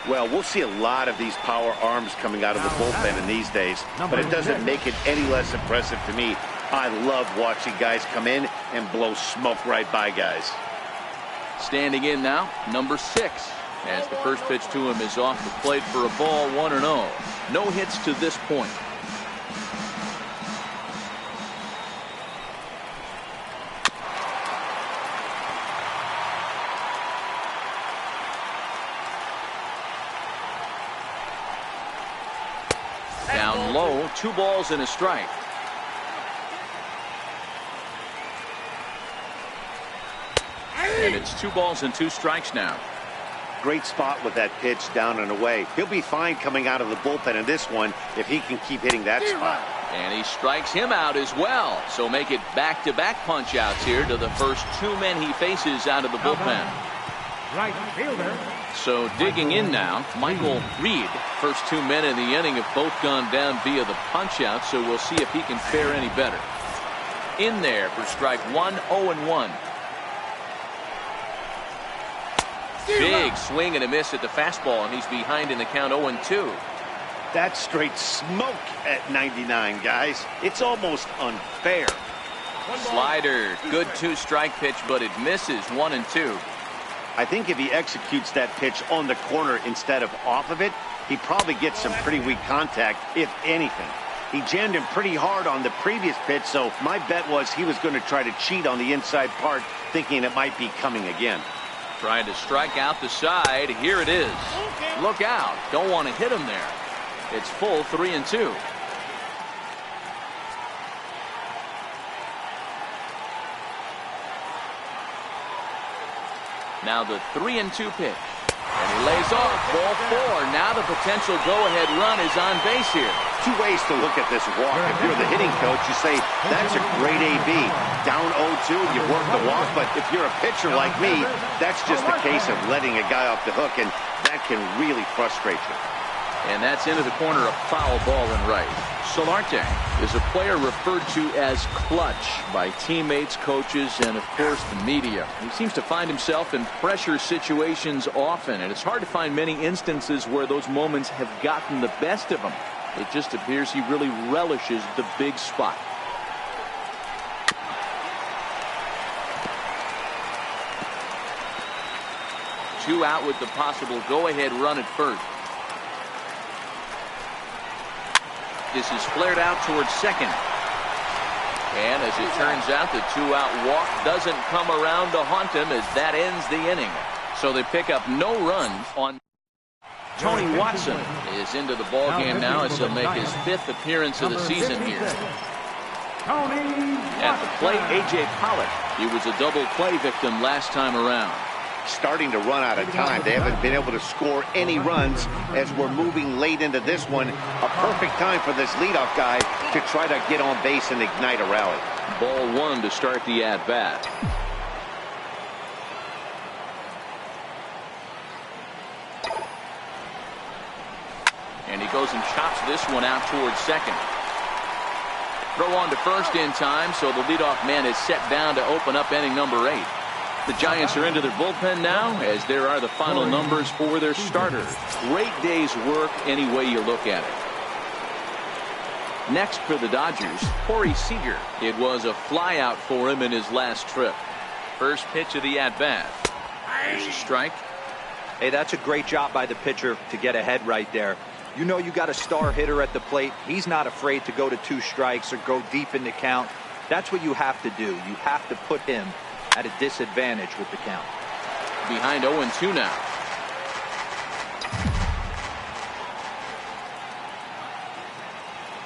Well, we'll see a lot of these power arms coming out of the bullpen in these days, but it doesn't make it any less impressive to me. I love watching guys come in and blow smoke right by guys. Standing in now, number 6. As the first pitch to him is off the plate for a ball, 1-0. No hits to this point. Down low, 2 balls and a strike. And it's 2 balls and 2 strikes now. Great spot with that pitch down and away. He'll be fine coming out of the bullpen in this one if he can keep hitting that spot. And he strikes him out as well. So make it back-to-back punch-outs here to the first 2 men he faces out of the bullpen. Right fielder. So digging in now, Michael Reed. First 2 men in the inning have both gone down via the punch-out, so we'll see if he can fare any better. In there for strike 1, 0-1. Big swing and a miss at the fastball, and he's behind in the count 0-2. That's straight smoke at 99, guys. It's almost unfair. Slider, good 2-strike pitch, but it misses 1-2. I think if he executes that pitch on the corner instead of off of it, he probably gets some pretty weak contact, if anything. He jammed him pretty hard on the previous pitch, so my bet was he was going to try to cheat on the inside part, thinking it might be coming again. Trying to strike out the side. Here it is. Look out. Don't want to hit him there. It's full 3-2. Now the 3-2 pitch. And he lays off. Ball 4. Now the potential go-ahead run is on base here. Two ways to look at this walk. If you're the hitting coach, you say, that's a great AB. Down 0-2, you work the walk. But if you're a pitcher like me, that's just a case of letting a guy off the hook, and that can really frustrate you. And that's into the corner, a foul ball in right. Solarte is a player referred to as clutch by teammates, coaches, and of course the media. He seems to find himself in pressure situations often, and it's hard to find many instances where those moments have gotten the best of him. It just appears he really relishes the big spot. Two out with the possible go-ahead run at first. This is flared out towards second. And as it turns out, the two-out walk doesn't come around to haunt him as that ends the inning. So they pick up no runs on. Tony Watson is into the ball game now as he'll make his 5th appearance of the season here. At the plate, A.J. Pollock. He was a double play victim last time around. Starting to run out of time. They haven't been able to score any runs as we're moving late into this one. A perfect time for this leadoff guy to try to get on base and ignite a rally. Ball 1 to start the at-bat. And he goes and chops this one out towards second. Throw on to first in time, so the leadoff man is set down to open up inning number 8. The Giants are into their bullpen now, as there are the final numbers for their starters. Great day's work any way you look at it. Next for the Dodgers, Corey Seager. It was a flyout for him in his last trip. First pitch of the at-bat. There's a strike. Hey, that's a great job by the pitcher to get ahead right there. You know you got a star hitter at the plate. He's not afraid to go to 2 strikes or go deep in the count. That's what you have to do. You have to put him at a disadvantage with the count. Behind 0-2 now.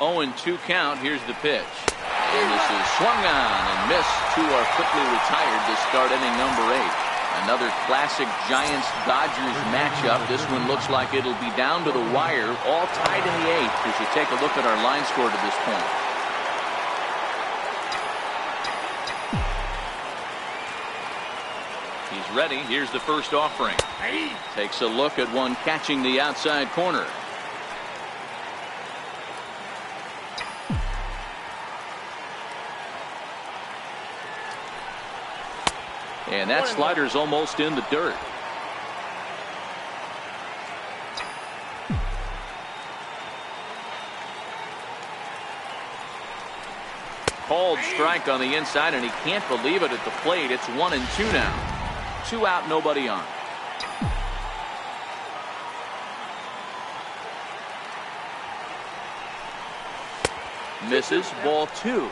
Oh, 2 count. Here's the pitch. And this is swung on and missed. 2 are quickly retired to start inning number 8. Another classic Giants-Dodgers matchup. This one looks like it'll be down to the wire, all tied in the 8th as you take a look at our line score to this point. He's ready. Here's the first offering. Takes a look at one catching the outside corner. And that slider's almost in the dirt. Called strike on the inside, and he can't believe it at the plate. It's 1-2 now. 2 out, nobody on. Misses, ball 2.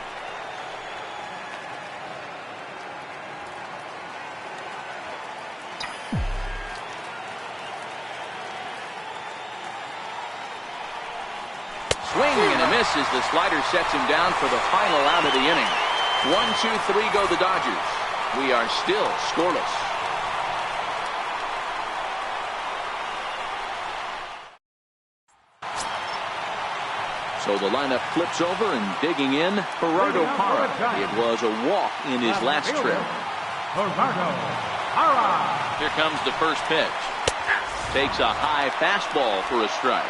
Swing and a miss as the slider sets him down for the final out of the inning. 1-2-3 go the Dodgers. We are still scoreless. So the lineup flips over, and digging in, Gerardo Parra. It was a walk in his last trip. Here comes the first pitch. Takes a high fastball for a strike.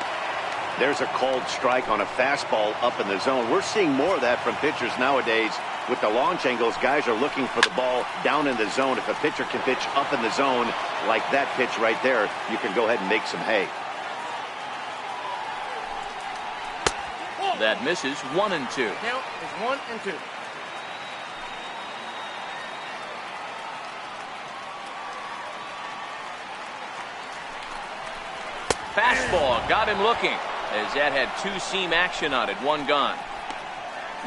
There's a called strike on a fastball up in the zone. We're seeing more of that from pitchers nowadays. With the launch angles, guys are looking for the ball down in the zone. If a pitcher can pitch up in the zone like that pitch right there, you can go ahead and make some hay. That misses. 1-2. Count is 1-2. Fastball got him looking. as that had two-seam action on it. One gone.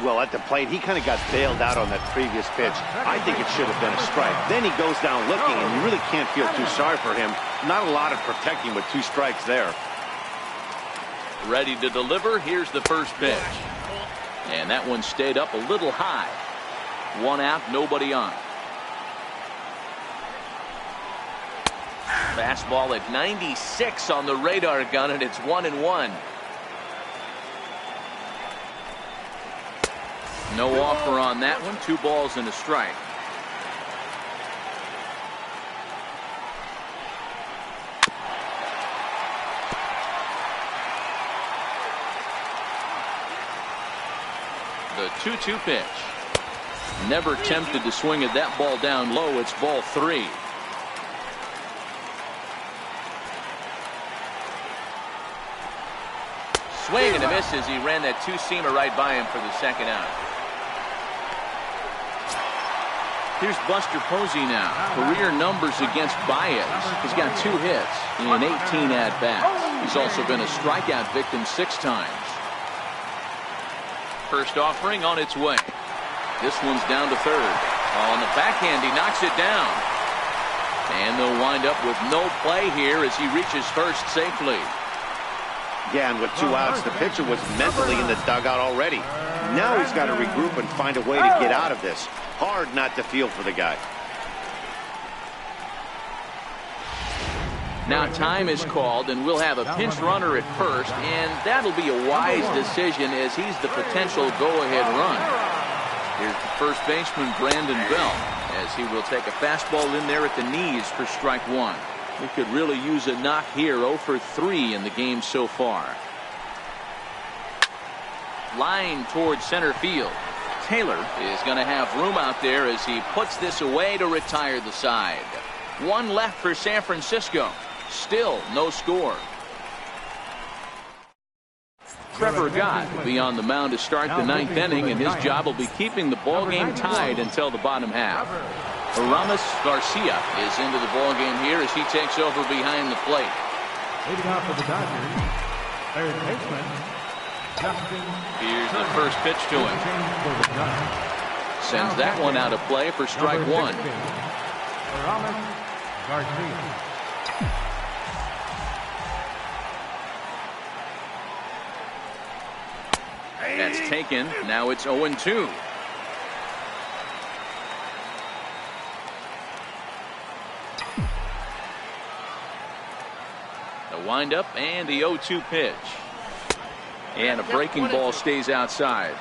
Well, at the plate, he kind of got bailed out on that previous pitch. I think it should have been a strike. Then he goes down looking, and you really can't feel too sorry for him. Not a lot of protecting with 2 strikes there. Ready to deliver. Here's the first pitch. And that one stayed up a little high. 1 out, nobody on. Fastball at 96 on the radar gun, and it's 1-1. No offer on that one. 2 balls and a strike. The 2-2 pitch. Never tempted to swing at that ball down low. It's ball 3. Swing and a miss as he ran that two-seamer right by him for the second out. Here's Buster Posey now. Career numbers against Baez. He's got 2 hits in 18 at-bats. He's also been a strikeout victim 6 times. First offering on its way. This one's down to third. On the backhand, he knocks it down. And they'll wind up with no play here as he reaches first safely. Yeah, and with 2 outs, the pitcher was mentally in the dugout already. Now he's got to regroup and find a way to get out of this. Hard not to feel for the guy. Now time is called, and we'll have a pinch runner at first, and that'll be a wise decision as he's the potential go-ahead run. Here's the first baseman, Brandon Bell, as he will take a fastball in there at the knees for strike 1. We could really use a knock here. 0 for 3 in the game so far. Line towards center field. Taylor is going to have room out there as he puts this away to retire the side. 1 left for San Francisco. Still no score. Trevor Gott will be on the mound to start the 9th inning, and his job will be keeping the ball game tied until the bottom half. Aramis Garcia is into the ball game here as he takes over behind the plate. Leading off for the Dodgers, third baseman, Justin. Here's the first pitch to him. Sends that one out of play for strike 1. Aramis Garcia. That's taken. Now it's 0-2. The windup and the 0-2 pitch. And a breaking ball stays outside.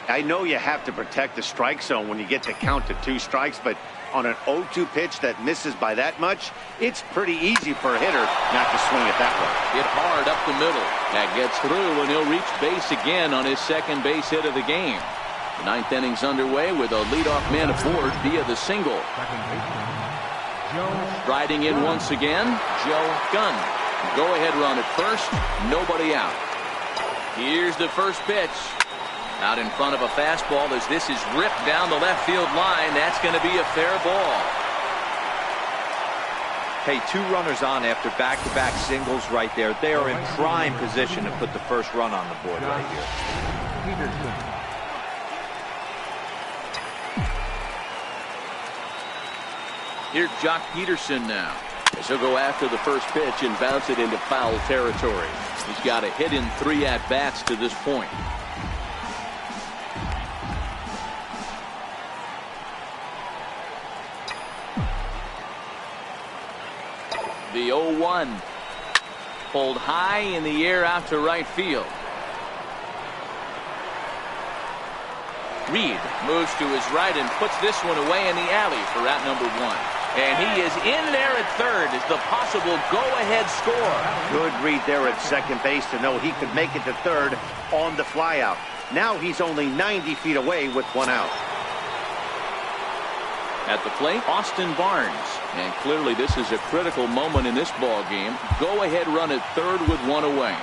I know you have to protect the strike zone when you get the count to 2 strikes, but on an 0-2 pitch that misses by that much, it's pretty easy for a hitter not to swing it that way. Hit hard up the middle. That gets through, and he'll reach base again on his second base hit of the game. The 9th inning's underway with a leadoff man aboard via the single. Riding in once again, Joe Gunn. Go-ahead run at first, nobody out. Here's the first pitch. Out in front of a fastball as this is ripped down the left field line. That's going to be a fair ball. Hey, 2 runners on after back-to-back singles right there. They are in prime position to put the first run on the board right here. Here's Jock Peterson now, as he'll go after the first pitch and bounce it into foul territory. He's got a hit in 3 at-bats to this point. The 0-1 pulled high in the air out to right field. Reed moves to his right and puts this one away in the alley for out number 1. And he is in there at third as the possible go-ahead score. Good read there at second base to know he could make it to third on the flyout. Now he's only 90 feet away with 1 out. At the plate, Austin Barnes. And clearly this is a critical moment in this ball game. Go ahead run at third with 1 away.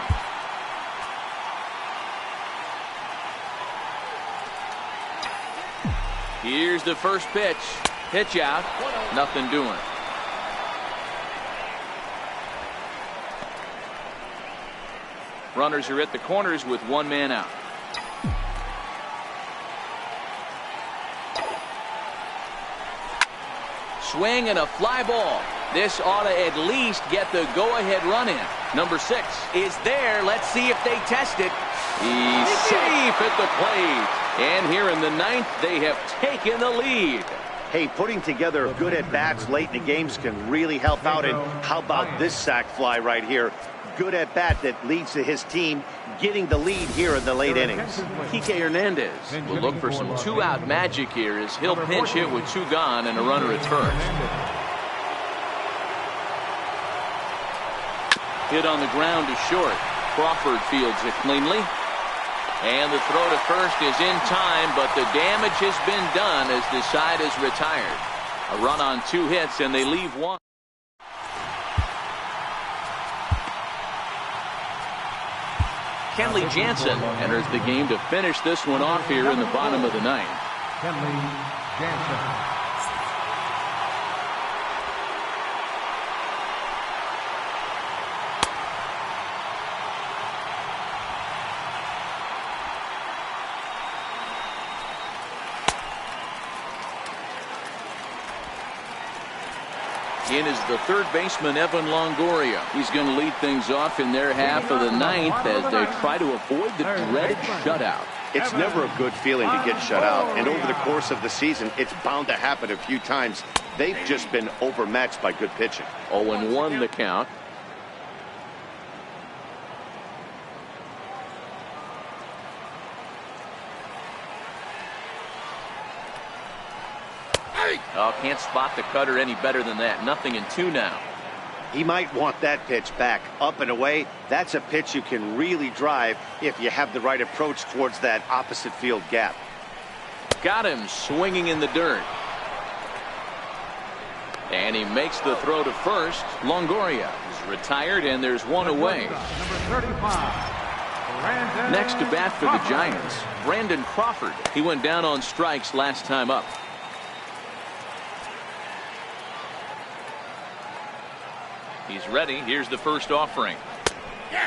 Here's the first pitch. Pitch out. Nothing doing. Runners are at the corners with one man out. Swing and a fly ball. This ought to at least get the go-ahead run in. Number 6 is there. Let's see if they test it. He's safe at the plate. And here in the 9th, they have taken the lead. Hey, putting together good at-bats late in the games can really help out. And how about this sac fly right here? Good at-bat that leads to his team getting the lead here in the late innings. Kike Hernandez will look for some two-out magic here as he'll pinch hit with 2 gone and a runner at first. Hit on the ground to short. Crawford fields it cleanly. And the throw to first is in time, but the damage has been done as the side is retired. A run on 2 hits, and they leave 1. Kenley Jansen enters the game to finish this one off here in the bottom of the 9th. Kenley Jansen. In is the third baseman, Evan Longoria. He's going to lead things off in their half of the 9th as they try to avoid the dreaded shutout. It's never a good feeling to get shut out, and over the course of the season, it's bound to happen a few times. They've just been overmatched by good pitching. 0-1 the count. Oh, can't spot the cutter any better than that. 0-2 now. He might want that pitch back. Up and away, that's a pitch you can really drive if you have the right approach towards that opposite field gap. Got him swinging in the dirt. And he makes the throw to first. Longoria is retired, and there's 1 away. Number 35. Next to bat for the Giants, Brandon Crawford. He went down on strikes last time up. He's ready. Here's the first offering.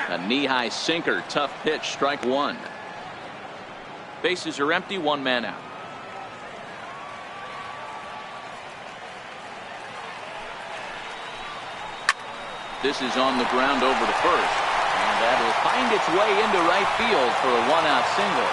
A knee-high sinker. Tough pitch. Strike 1. Bases are empty. 1 man out. This is on the ground over to first. And that'll find its way into right field for a 1-out single.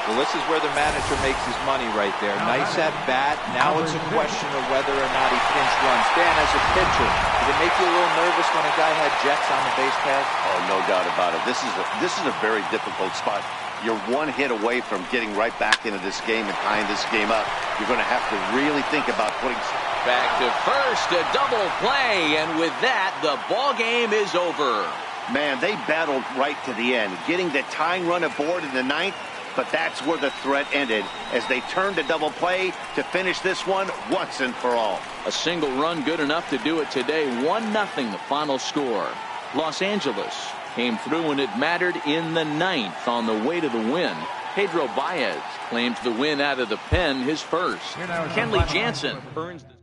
Well, this is where the manager makes his money right there. Nice at bat. Now it's a question of whether or not he pinched runs. Dan, as a pitcher, did it make you a little nervous when a guy had jets on the base pad? Oh, no doubt about it. This is a very difficult spot. You're 1 hit away from getting right back into this game and tying this game up. You're going to have to really think about putting... Back to first, a double play, and with that, the ball game is over. Man, they battled right to the end, getting the tying run aboard in the 9th. But that's where the threat ended as they turned to double play to finish this one once and for all. A single run good enough to do it today. 1-0 the final score. Los Angeles came through when it mattered in the 9th on the way to the win. Pedro Baez claims the win out of the pen, his first. Kenley Jansen earns the